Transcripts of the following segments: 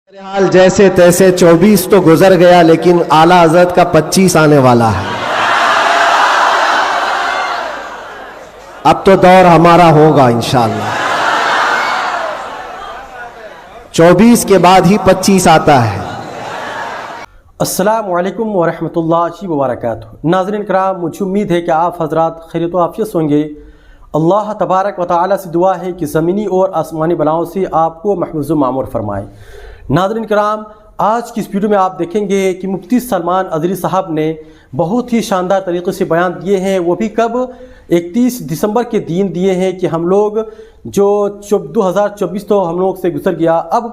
حال جیسے تیسے 24 تو گزر گیا لیکن اعلیٰ حضرت کا 25 آنے والا ہے۔ اب تو دور ہمارا ہوگا انشاءاللہ۔ 24 کے بعد ہی 25 آتا ہے۔ السلام علیکم ورحمۃ اللہ وبرکاتہ۔ ناظرین کرام، مجھے امید ہے کہ آپ حضرات خیریت و عافیت ہوں گے۔ اللہ تبارک و تعالیٰ سے دعا ہے کہ زمینی اور آسمانی بلاؤں سے آپ کو محفوظ و معمور فرمائے۔ ناظرین کرام، آج کی اس ویڈیو میں آپ دیکھیں گے کہ مفتی سلمان اظہری صاحب نے بہت ہی شاندار طریقے سے بیان دیے ہیں، وہ بھی کب 31 دسمبر کے دن دیے ہیں کہ ہم لوگ جو 2024 تو ہم لوگ سے گزر گیا، اب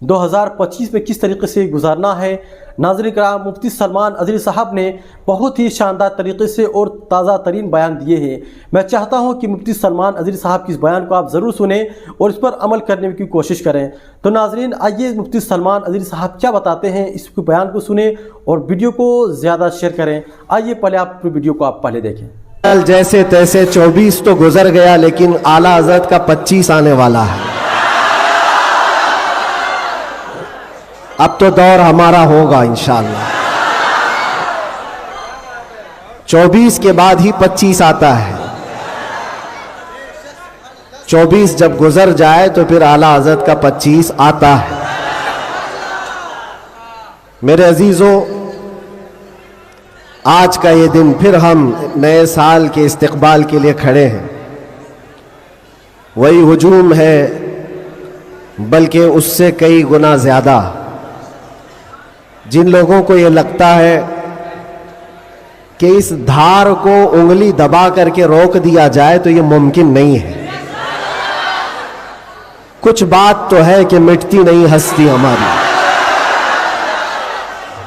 2025 میں کس طریقے سے گزارنا ہے۔ ناظرین کرام، مفتی سلمان اظہری صاحب نے بہت ہی شاندار طریقے سے اور تازہ ترین بیان دیے ہیں۔ میں چاہتا ہوں کہ مفتی سلمان اظہری صاحب کی اس بیان کو آپ ضرور سنیں اور اس پر عمل کرنے کی کوشش کریں۔ تو ناظرین، آئیے مفتی سلمان اظہری صاحب کیا بتاتے ہیں، اس بیان کو سنیں اور ویڈیو کو زیادہ شیئر کریں۔ آئیے پہلے آپ ویڈیو کو پہلے دیکھیں۔ جیسے تیسے 24 تو گزر گیا لیکن اعلیٰ حضرت کا 25 آنے والا ہے۔ اب تو دور ہمارا ہوگا انشاءاللہ۔ 24 کے بعد ہی 25 آتا ہے۔ 24 جب گزر جائے تو پھر اعلیٰ حضرت کا 25 آتا ہے۔ میرے عزیزوں، آج کا یہ دن پھر ہم نئے سال کے استقبال کے لیے کھڑے ہیں۔ وہی ہجوم ہے بلکہ اس سے کئی گنا زیادہ۔ جن لوگوں کو یہ لگتا ہے کہ اس دھار کو انگلی دبا کر کے روک دیا جائے تو یہ ممکن نہیں ہے۔ کچھ بات تو ہے کہ مٹتی نہیں ہستی ہماری،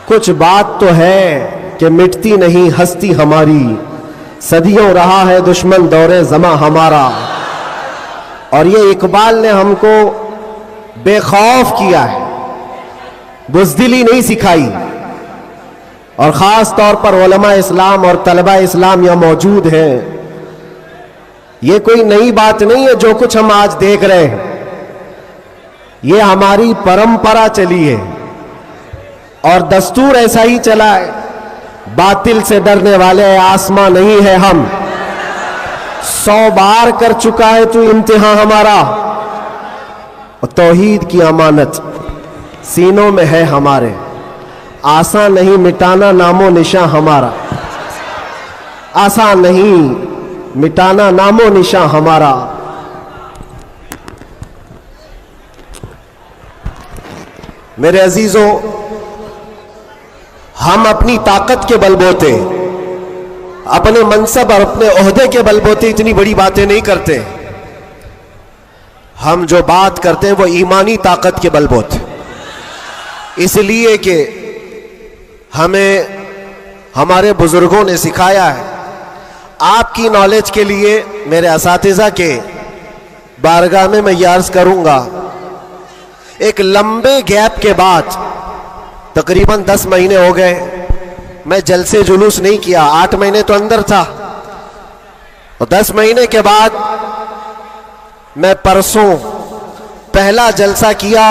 کچھ بات تو ہے کہ مٹتی نہیں ہستی ہماری، صدیوں رہا ہے دشمن دور زماں ہمارا۔ اور یہ اقبال نے ہم کو بے خوف کیا ہے، بزدلی نہیں سکھائی۔ اور خاص طور پر علماء اسلام اور طلبہ اسلام یہاں موجود ہیں۔ یہ کوئی نئی بات نہیں ہے جو کچھ ہم آج دیکھ رہے ہیں، یہ ہماری پرمپرا چلی ہے اور دستور ایسا ہی چلا ہے۔ باطل سے ڈرنے والے آسماں نہیں ہے ہم، 100 بار کر چکا ہے تو امتحان ہمارا، اور توحید کی امانت سینوں میں ہے ہمارے، آسان نہیں مٹانا نام و نشاں ہمارا، آسان نہیں مٹانا نام و نشاں ہمارا۔ میرے عزیزوں، ہم اپنی طاقت کے بل بوتے، اپنے منصب اور اپنے عہدے کے بل بوتے اتنی بڑی باتیں نہیں کرتے۔ ہم جو بات کرتے ہیں وہ ایمانی طاقت کے بل بوتے، اس لیے کہ ہمیں ہمارے بزرگوں نے سکھایا ہے۔ آپ کی نالج کے لیے میرے اساتذہ کے بارگاہ میں یہ عرض کروں گا، ایک لمبے گیپ کے بعد تقریباً 10 مہینے ہو گئے، میں جلسے جلوس نہیں کیا، 8 مہینے تو اندر تھا، اور 10 مہینے کے بعد میں پرسوں پہلا جلسہ کیا،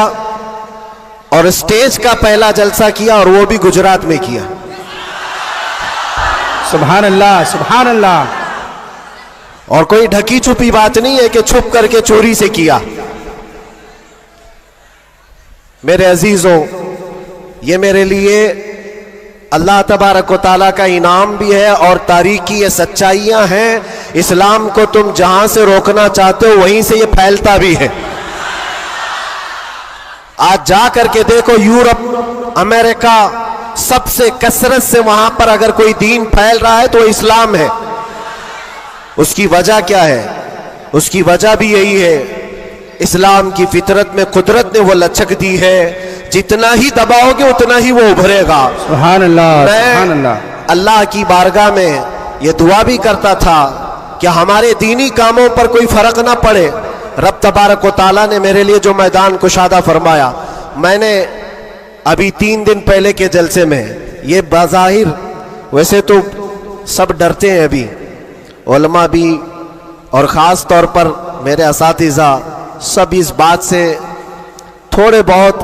اور اسٹیج کا پہلا جلسہ کیا، اور وہ بھی گجرات میں کیا۔ سبحان اللہ، سبحان اللہ۔ اور کوئی ڈھکی چھپی بات نہیں ہے کہ چھپ کر کے چوری سے کیا۔ میرے عزیزوں، یہ میرے لیے اللہ تبارک و تعالیٰ کا انعام بھی ہے اور تاریخی یہ سچائیاں ہیں۔ اسلام کو تم جہاں سے روکنا چاہتے ہو وہیں سے یہ پھیلتا بھی ہے۔ آج جا کر کے دیکھو، یورپ، امریکہ، سب سے کثرت سے وہاں پر اگر کوئی دین پھیل رہا ہے تو وہ اسلام ہے۔ اس کی وجہ کیا ہے؟ اس کی وجہ بھی یہی ہے، اسلام کی فطرت میں قدرت نے وہ لچک دی ہے، جتنا ہی دباؤ گے اتنا ہی وہ ابھرے گا۔ سبحان اللہ، سبحان اللہ۔ اللہ کی بارگاہ میں یہ دعا بھی کرتا تھا کہ ہمارے دینی کاموں پر کوئی فرق نہ پڑے۔ رب تبارک و تعالیٰ نے میرے لیے جو میدان کشادہ فرمایا، میں نے ابھی 3 دن پہلے کے جلسے میں، یہ بظاہر ویسے تو سب ڈرتے ہیں ابھی، علماء بھی اور خاص طور پر میرے اساتذہ سب اس بات سے تھوڑے بہت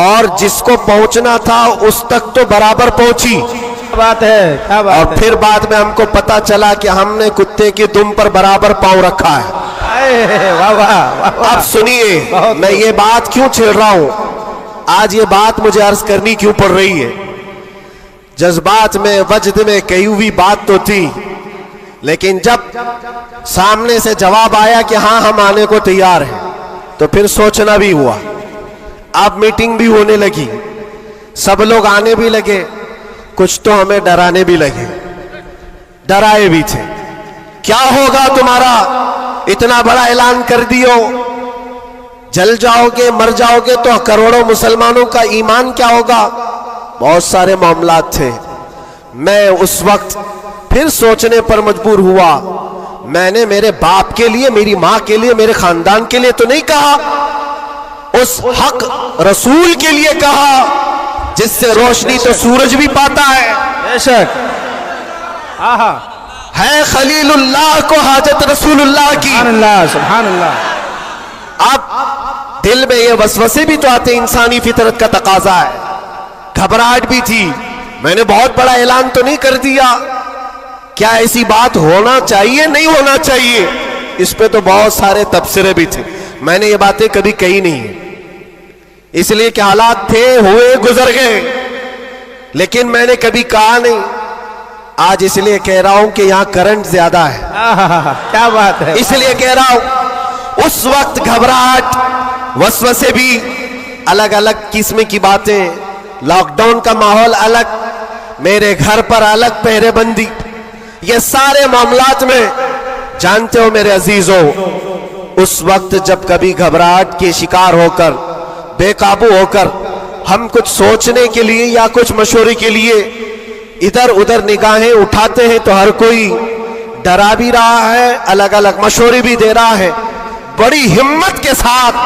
اور جس کو پہنچنا تھا اس تک تو برابر پہنچی، کیا بات ہے، کیا اور بات ہے. پھر بعد میں ہم کو پتا چلا کہ ہم نے کتے کی دم پر برابر پاؤں رکھا ہے. واہ واہ واہ واہ. اب سنیے میں یہ بات کیوں چھیڑ رہا ہوں، آج یہ بات مجھے عرض کرنی کیوں پڑ رہی ہے. جذبات میں وجد میں کہی ہوئی بات تو تھی، لیکن جب سامنے سے جواب آیا کہ ہاں ہم آنے کو تیار ہیں تو پھر سوچنا بھی ہوا. اب میٹنگ بھی ہونے لگی، سب لوگ آنے بھی لگے، کچھ تو ہمیں ڈرانے بھی لگے، ڈرائے بھی تھے. کیا ہوگا تمہارا، اتنا بڑا اعلان کر دیو، جل جاؤ گے مر جاؤ گے تو کروڑوں مسلمانوں کا ایمان کیا ہوگا. بہت سارے معاملات تھے. میں اس وقت پھر سوچنے پر مجبور ہوا. میں نے میرے باپ کے لیے، میری ماں کے لیے، میرے خاندان کے لیے تو نہیں کہا، اس حق رسول کے لیے کہا جس سے روشنی تو سورج بھی پاتا ہے. بے شک. آہا. ہے خلیل اللہ کو حاجت رسول اللہ کی. سبحان اللہ سبحان اللہ. اب دل میں یہ وسوسے بھی تو آتے، انسانی فطرت کا تقاضا ہے. گھبراہٹ بھی تھی. میں نے بہت بڑا اعلان تو نہیں کر دیا، کیا ایسی بات ہونا چاہیے نہیں ہونا چاہیے، اس پہ تو بہت سارے تبصرے بھی تھے. میں نے یہ باتیں کبھی کہی نہیں ہیں، اس لیے کہ حالات تھے، ہوئے، گزر گئے، لیکن میں نے کبھی کہا نہیں. آج اس لیے کہہ رہا ہوں کہ یہاں کرنٹ زیادہ ہے، آہا. کیا بات ہے. اس لیے کہہ رہا ہوں. اس وقت گھبراہٹ، وسوسے بھی، الگ الگ قسم کی باتیں، لاک ڈاؤن کا ماحول الگ، میرے گھر پر الگ پہرے بندی، یہ سارے معاملات میں جانتے ہو میرے عزیزوں، اس وقت جب کبھی گھبراہٹ کے شکار ہو کر، بے قابو ہو کر ہم کچھ سوچنے کے لیے یا کچھ مشورے کے لیے ادھر ادھر نگاہیں اٹھاتے ہیں تو ہر کوئی ڈرا بھی رہا ہے، الگ الگ مشورے بھی دے رہا ہے. بڑی ہمت کے ساتھ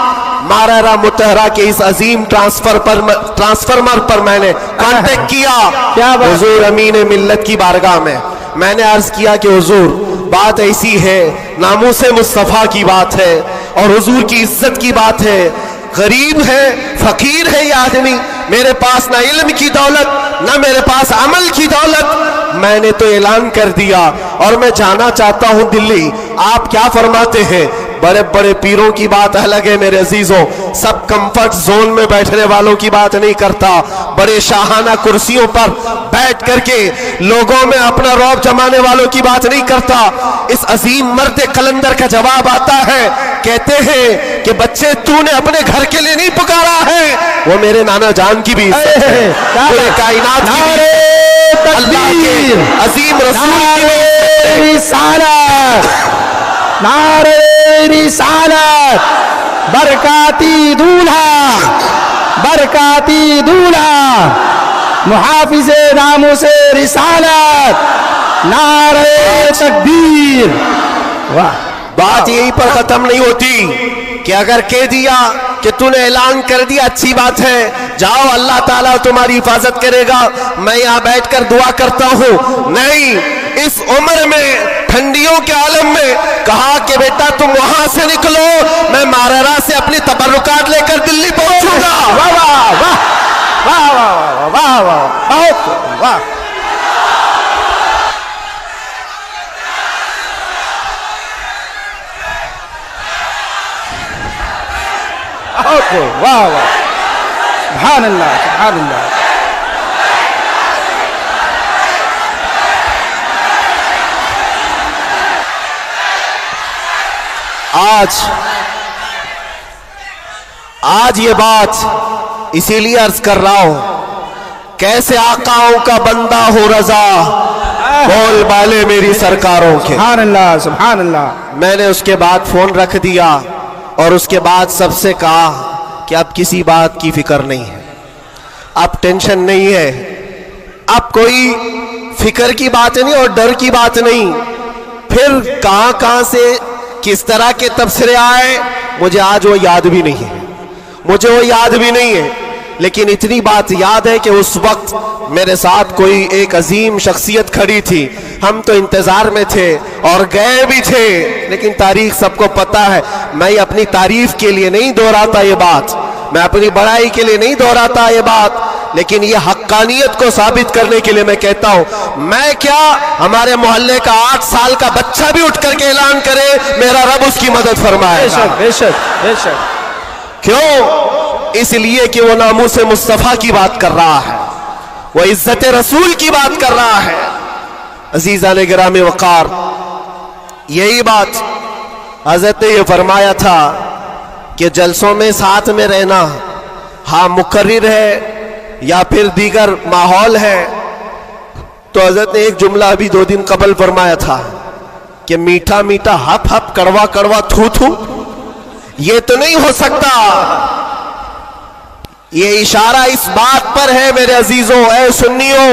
مارارا متحرہ کے اس عظیم ٹرانسفارمر پر میں نے کانٹیکٹ کیا حضور امین ملت کی بارگاہ میں نے عرض کیا کہ حضور بات ایسی ہے، ناموس مصطفیٰ کی بات ہے اور حضور کی عزت کی بات ہے. غریب ہے، فقیر ہے یہ آدمی، میرے پاس نہ علم کی دولت نہ میرے پاس عمل کی دولت. میں نے تو اعلان کر دیا اور میں جانا چاہتا ہوں دلی. آپ کیا فرماتے ہیں؟ بڑے بڑے پیروں کی بات الگ ہے میرے عزیزوں، سب کمفرٹ زون میں بیٹھنے والوں کی بات نہیں کرتا، بڑے شاہانہ کرسیوں پر بیٹھ کر کے لوگوں میں اپنا رعب جمانے والوں کی بات نہیں کرتا. اس عظیم مرد قلندر کا جواب آتا ہے، کہتے ہیں کہ بچے تو نے اپنے گھر کے لیے نہیں پکارا ہے، وہ میرے نانا جان کی بھی عزت ہے، پورے کائنات کی بھی، اللہ کے عظیم رسول کی رسالت، نعرہ رسالت، برکاتی دولہا، برکاتی دولہا، محافظ ناموس رسالت، نعرہ تکبیر. واہ. بات یہی پر ختم نہیں ہوتی کہ اگر کہہ دیا کہ تو نے اعلان کر دیا اچھی بات ہے، جاؤ اللہ تعالیٰ تمہاری حفاظت کرے گا، میں یہاں بیٹھ کر دعا کرتا ہوں. نہیں، اس عمر میں ٹھنڈیوں کے عالم میں کہا کہ بیٹا تم وہاں سے نکلو، میں مارارا سے اپنی تبرکات لے کر دلی پہنچوں گا. واہ واہ واہ واہ واہ واہ واہ واہ. واہ واہ. سبحان اللہ سبحان اللہ. آج یہ بات اسی لیے عرض کر رہا ہوں، کیسے آقاؤں کا بندہ ہو رضا، بول بالے میری سرکاروں کے. سبحان اللہ سبحان اللہ. میں نے اس کے بعد فون رکھ دیا اور اس کے بعد سب سے کہا کہ اب کسی بات کی فکر نہیں ہے، اب ٹینشن نہیں ہے، اب کوئی فکر کی بات نہیں اور ڈر کی بات نہیں. پھر کہاں سے کس طرح کے تبصرے آئے مجھے آج وہ یاد بھی نہیں ہے، لیکن اتنی بات یاد ہے کہ اس وقت میرے ساتھ کوئی ایک عظیم شخصیت کھڑی تھی، ہم تو انتظار میں تھے اور گئے بھی تھے، لیکن تاریخ سب کو پتا ہے. میں اپنی تعریف کے لیے نہیں دہراتا یہ بات، میں اپنی بڑائی کے لیے نہیں دہراتا یہ بات، لیکن یہ حقانیت کو ثابت کرنے کے لیے میں کہتا ہوں، میں کیا ہمارے محلے کا 8 سال کا بچہ بھی اٹھ کر کے اعلان کرے میرا رب اس کی مدد فرمائے گا۔ بے شک کیوں؟ اس لیے کہ وہ ناموس مصطفیٰ کی بات کر رہا ہے، وہ عزت رسول کی بات کر رہا ہے۔ عزیزان گرامی وقار، یہی بات حضرت نے یہ فرمایا تھا کہ جلسوں میں ساتھ میں رہنا، ہاں مقرر ہے یا پھر دیگر ماحول ہے، تو حضرت نے ایک جملہ ابھی 2 دن قبل فرمایا تھا کہ میٹھا میٹھا ہپ ہپ کڑوا کڑوا تھو تھو یہ تو نہیں ہو سکتا۔ یہ اشارہ اس بات پر ہے میرے عزیزوں، اے سنیوں،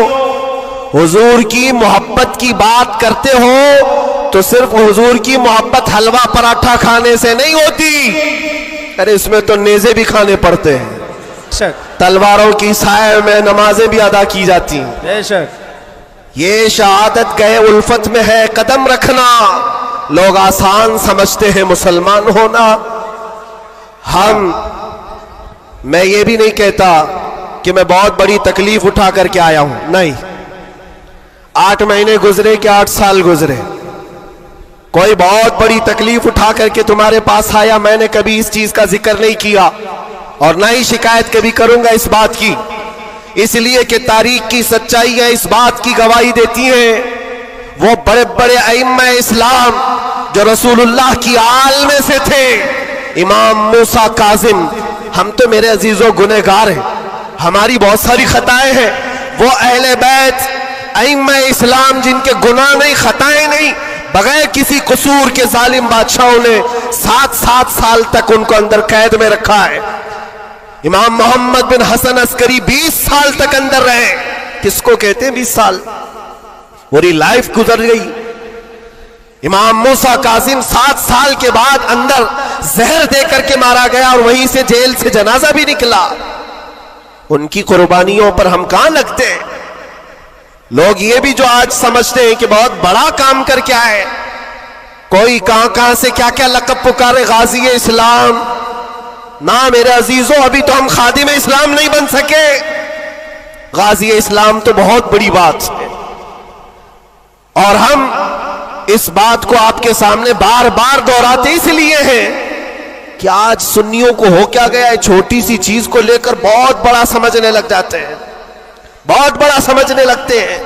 حضور کی محبت کی بات کرتے ہو تو صرف حضور کی محبت حلوہ پراٹھا کھانے سے نہیں ہوتی، ارے اس میں تو نیزے بھی کھانے پڑتے ہیں، تلواروں کی سائے میں نمازیں بھی ادا کی جاتی ہیں۔ بے شک یہ شہادت گئے الفت میں ہے قدم رکھنا۔ لوگ آسان سمجھتے ہیں مسلمان ہونا۔ میں یہ بھی نہیں کہتا کہ میں بہت بڑی تکلیف اٹھا کر کے آیا ہوں، نہیں، 8 مہینے گزرے کہ 8 سال گزرے، کوئی بہت بڑی تکلیف اٹھا کر کے تمہارے پاس آیا، میں نے کبھی اس چیز کا ذکر نہیں کیا اور نہ ہی شکایت کبھی کروں گا اس بات کی، اس لیے کہ تاریخ کی سچائیاں اس بات کی گواہی دیتی ہیں، وہ بڑے بڑے ائمہ اسلام جو رسول اللہ کی آل میں سے تھے، امام موسیٰ کاظم، ہم تو میرے عزیزوں گنہگار ہیں، ہماری بہت ساری خطائیں ہیں، وہ اہل بیت ائمہ اسلام جن کے گناہ نہیں خطائیں نہیں، بغیر کسی قصور کے ظالم بادشاہوں نے 7 سال تک ان کو اندر قید میں رکھا ہے۔ امام محمد بن حسن عسکری 20 سال تک اندر رہے، کس کو کہتے ہیں 20 سال؟ پوری لائف گزر گئی۔ امام موسیٰ کاظم 7 سال کے بعد اندر زہر دے کر کے مارا گیا اور وہیں سے جیل سے جنازہ بھی نکلا۔ ان کی قربانیوں پر ہم کہاں لگتے ہیں؟ لوگ یہ بھی جو آج سمجھتے ہیں کہ بہت بڑا کام کر کے آئے، کوئی کہاں سے کیا کیا لقب پکارے، غازی اسلام، نہ میرے عزیزوں، ابھی تو ہم خادم اسلام نہیں بن سکے۔ غازی اسلام تو بہت بڑی بات ہے، اور ہم اس بات کو آپ کے سامنے بار بار دہراتے اس لیے ہیں کہ آج سنیوں کو ہو کیا گیا ہے، چھوٹی سی چیز کو لے کر بہت بڑا سمجھنے لگ جاتے ہیں، بہت بڑا سمجھنے لگتے ہیں۔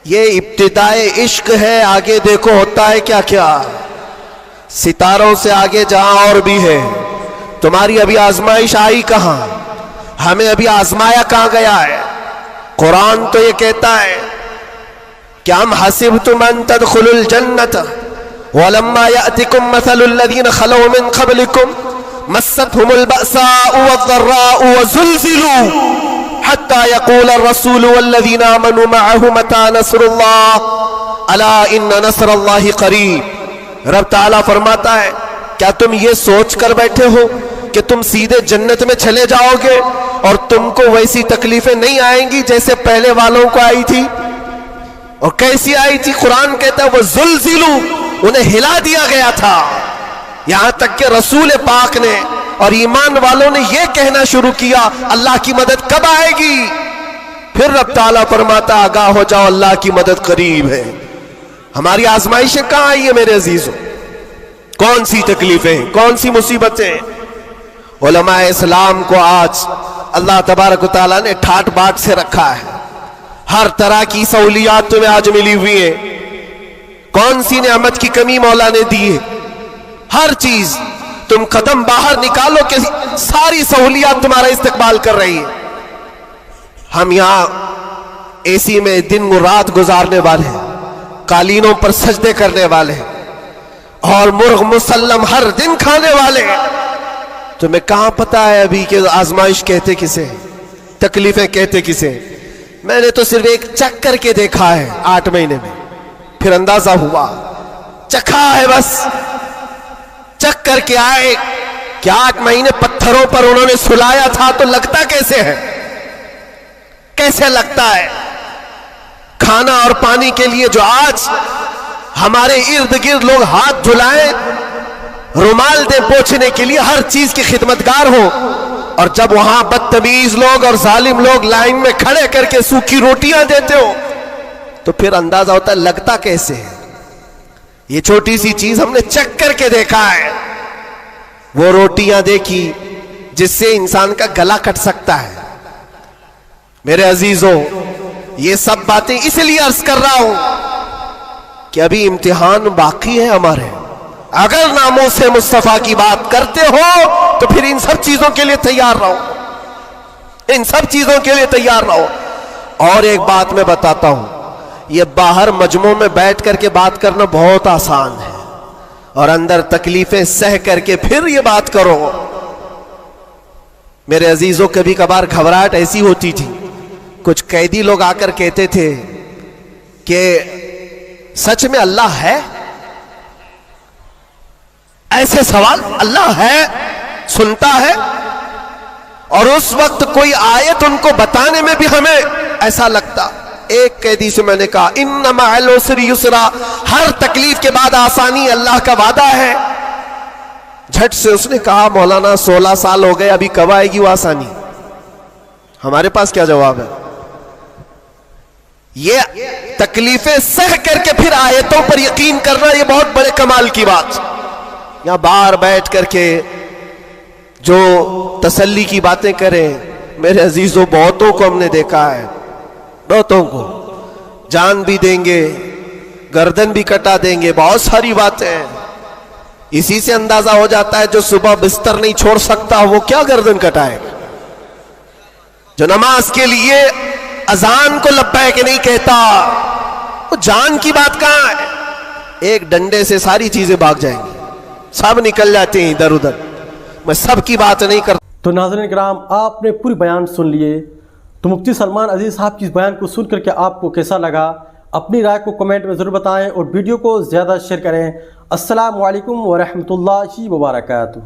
یہ ابتدائے عشق ہے، آگے دیکھو ہوتا ہے کیا کیا، ستاروں سے آگے جہاں اور بھی ہے۔ تمہاری ابھی آزمائش آئی کہاں؟ ہمیں ابھی آزمایا کہاں گیا ہے؟ قرآن تو یہ کہتا ہے کہ ام حسبتم ان تدخلوا الجنۃ ولما یأتکم مثل الذین خلوا من قبلکم مستهم البأساء والضراء وزلزلوا حتى يقول الرسول والذین آمنوا معه متى نصر اللہ الا ان نصر اللہ قریب۔ رب تعالیٰ فرماتا ہے کیا تم یہ سوچ کر بیٹھے ہو کہ تم سیدھے جنت میں چلے جاؤ گے اور تم کو ویسی تکلیفیں نہیں آئیں گی جیسے پہلے والوں کو آئی تھی؟ اور کیسی آئی تھی؟ قرآن کہتا ہے وہ زلزلو، انہیں ہلا دیا گیا تھا، یہاں تک کہ رسول پاک نے اور ایمان والوں نے یہ کہنا شروع کیا اللہ کی مدد کب آئے گی؟ پھر رب تعالیٰ فرماتا آگاہ ہو جاؤ اللہ کی مدد قریب ہے۔ ہماری آزمائشیں کہاں آئی ہیں میرے عزیزوں؟ کون سی تکلیفیں، کون سی مصیبتیں؟ علماء اسلام کو آج اللہ تبارک و تعالیٰ نے ٹھاٹ باٹ سے رکھا ہے، ہر طرح کی سہولیات تمہیں آج ملی ہوئی ہے، کون سی نعمت کی کمی مولا نے دی ہے؟ ہر چیز تم قدم باہر نکالو کہ ساری سہولیات تمہارا استقبال کر رہی ہے۔ ہم یہاں اے سی میں دن و رات گزارنے والے ہیں، قالینوں پر سجدے کرنے والے ہیں اور مرغ مسلم ہر دن کھانے والے ہیں۔ تمہیں کہاں پتا ہے ابھی کہ آزمائش کہتے کسے، تکلیفیں کہتے کسے؟ میں نے تو صرف ایک چکھ کر کے دیکھا ہے 8 مہینے میں، پھر اندازہ ہوا، چکھا ہے بس، چکھ کر کے آئے کہ 8 مہینے پتھروں پر انہوں نے سلایا تھا تو لگتا کیسے ہے؟ کیسے لگتا ہے؟ کھانا اور پانی کے لیے جو آج ہمارے ارد گرد لوگ ہاتھ دھلائیں، رومال دیں پوچھنے کے لیے، ہر چیز کی خدمتگار ہو، اور جب وہاں بدتمیز لوگ اور ظالم لوگ لائن میں کھڑے کر کے سوکھی روٹیاں دیتے ہو تو پھر اندازہ ہوتا ہے لگتا کیسے ہے. یہ چھوٹی سی چیز ہم نے چیک کر کے دیکھا ہے. وہ روٹیاں دیکھی جس سے انسان کا گلا کٹ سکتا ہے. میرے عزیزوں یہ سب باتیں اس لیے عرض کر رہا ہوں کہ ابھی امتحان باقی ہے ہمارے. اگر ناموس مصطفیٰ کی بات کرتے ہو تو پھر ان سب چیزوں کے لیے تیار رہو, ان سب چیزوں کے لیے تیار رہو. اور ایک بات میں بتاتا ہوں, یہ باہر مجمعوں میں بیٹھ کر کے بات کرنا بہت آسان ہے اور اندر تکلیفیں سہ کر کے پھر یہ بات کرو. میرے عزیزوں کبھی کبھار گھبراہٹ ایسی ہوتی تھی, کچھ قیدی لوگ آ کر کہتے تھے کہ سچ میں اللہ ہے. ایسے سوال, اللہ ہے, سنتا ہے, اور اس وقت کوئی آیت ان کو بتانے میں بھی ہمیں ایسا لگتا. ایک قیدی سے میں نے کہا ان مع العسر یسرا, ہر تکلیف کے بعد آسانی, اللہ کا وعدہ ہے. جھٹ سے اس نے کہا مولانا 16 سال ہو گئے, ابھی کب آئے گی وہ آسانی؟ ہمارے پاس کیا جواب ہے؟ یہ تکلیفیں سہ کر کے پھر آیتوں پر یقین کرنا یہ بہت بڑے کمال کی بات. یہاں باہر بیٹھ کر کے جو تسلی کی باتیں کریں, میرے عزیزوں بہتوں کو ہم نے دیکھا ہے, بہتوں کو جان بھی دیں گے, گردن بھی کٹا دیں گے, بہت ساری باتیں ہیں. اسی سے اندازہ ہو جاتا ہے جو صبح بستر نہیں چھوڑ سکتا وہ کیا گردن کٹائے گا. جو نماز کے لیے اذان کو لبیک نہیں کہتا, وہ جان کی بات کہاں ہے؟ ایک ڈنڈے سے ساری چیزیں بھاگ جائیں گی, سب نکل جاتے ہیں ادھر ادھر. میں سب کی بات نہیں کرتا. تو ناظرین کرام, آپ نے پوری بیان سن لیے. تو مفتی سلمان عزیز صاحب کی اس بیان کو سن کر کے آپ کو کیسا لگا؟ اپنی رائے کو کمنٹ میں ضرور بتائیں اور ویڈیو کو زیادہ شیئر کریں. السلام علیکم ورحمۃ اللہ وبرکاتہ.